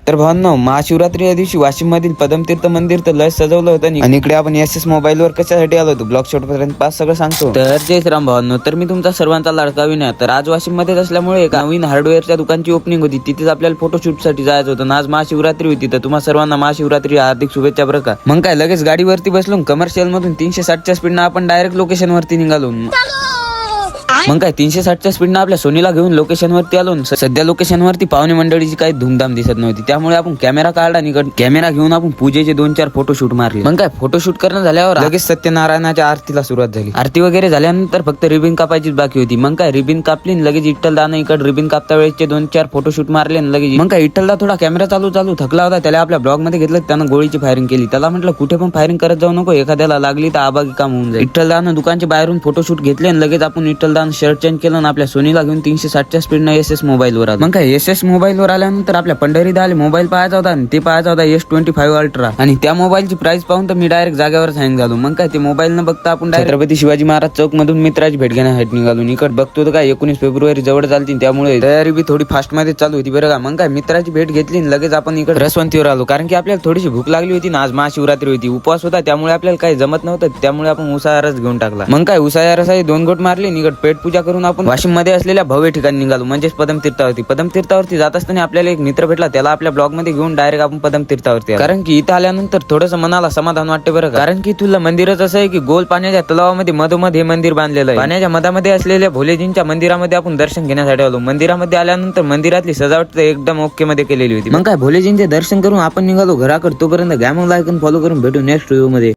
तर भावांनो, महाशिवरात्री या दिवशी वाशिम मधील पदमतीर्थ मंदिर तर लय सजवलं होतं आणि इकडे आपण एस मोबाईल वर कशासाठी आलो होतो ब्लॉग शॉट पर्यंत पाच सगळं सांगतो. तर जय श्रीराम भावांनो, तर मी तुमचा सर्वांचा लाडका विनय. तर आज वाशिम मध्येच असल्यामुळे एक नवीन हार्डवेअरच्या दुकानची ओपनिंग होती. तिथेच आपल्याला फोटोशूट साठी जायचं होतं. आज महाशिवरात्री होती, तर तुम्हा सर्वांना महाशिवरात्री हार्दिक शुभेच्छा बरं का. मग काय लगेच गाडीवरती बसलो. कमर्शियल मधून 360च्या स्पीडनं आपण डायरेक्ट लोकेशन वरती निघालो. मग काय 360च्या स्पीडनं आपल्या सोनीला घेऊन लोकेशन वरती आलो. सध्या लोकेशन वरती पाहुणे मंडळीची काही धूमधाम दिसत नव्हती, त्यामुळे आपण कॅमेरा काढला आणि कॅमेरा घेऊन आपण पूजेचे 2-4 फोटोशूट मारले. मग काय फोटोशूट करणं झाल्यावर लगेच सत्यनारायणाच्या आरतीला सुरुवात झाली. आरती वगैरे झाल्यानंतर फक्त रिबिन कापायचीच बाकी होती. मग काय रिबिन कापली, लगेच विठ्ठलदानं इकडे रिबिन कापता वेळेचे 2-4 फोटोशूट मारले आणि लगेच मग काय विठ्ठलदा थोडा कॅमेरा चालू थकला होता. त्याला आपल्या ब्लॉग मध्ये घेतलं, त्यानं गोळीची फायरिंग केली. त्याला म्हटलं कुठे पण फायरिंग करत जाऊ नको, एखाद्याला लागली तर आबागी काम होऊन जाईल. विठ्ठलदानं दुकानच्या बाहेरून फोटोशूट घेतले आणि लगेच आपण विठ्ठलदानं शर्ट चेंज केलं. आपल्या सोनीला घेऊन 360च्या स्पीडनं एस मोबाईल वर आलो. मग काय एस मोबाईल वर आल्यानंतर आपल्या पंढरीदा आले मोबाईल पाहायचा होता आणि ते पाहायचा होता S25 अल्ट्रा. आणि त्या मोबाईलची प्राइस पाहून तर मी डायरेक्ट जागेवर हँग झालो. मग काय ते मोबाईल न बघता आपण छत्रपती शिवाजी महाराज चौक मधून मित्राची भेट घेण्यासाठी निघालो. इकडे बघतो तर काय 19 फेब्रुवारी जवळ चालती, त्यामुळे तयारी बी थोडी फास्ट मध्ये चालू होती बरं का. मग काय मित्राची भेट घेतली आणि लगेच आपण इकडे रसवंतीवर आलो, कारण की आपल्याला थोडीशी भूक लागली होती ना. आज महाशिवरात्री होती, उपवास होता, त्यामुळे आपल्याला काही जमत नव्हतं. त्यामुळे आपण उसाळा रस घेऊन टाकला. मग काय उसाळा रसाची 2 घोट मारली. निकट पेट पूजा करून आपण वाशिम मध्ये असलेल्या भव्य ठिकाणी निघालो, म्हणजेच पदमतीर्थावरती. पदमतीर्थावरती जात असताना आपल्याला एक मित्र भेटला, त्याला आपल्या ब्लॉग मध्ये घेऊन डायरेक्ट आपण पदमतीर्थावरती आलो. कारण की इथं आल्यानंतर थोडंसं मनाला समाधान वाटते बरं का. कारण की तुला मंदिरच असं आहे की गोल पाण्याच्या तलावामध्ये मधोमध हे मंदिर बांधलेलं आहे. पाण्याच्या मधामध्ये असलेल्या भोलेजींच्या मंदिरामध्ये आपण दर्शन घेण्यासाठी आलो. मंदिरामध्ये आल्यानंतर मंदिरातली सजावट एकदम ओके मध्ये केलेली होती. मग काय भोलेजींचे दर्शन करून आपण निघालो घराकडे. तोपर्यंत घ्या मग लाईक आणि फॉलो करून भेटू नेक्स्ट व्हिडिओ मध्ये.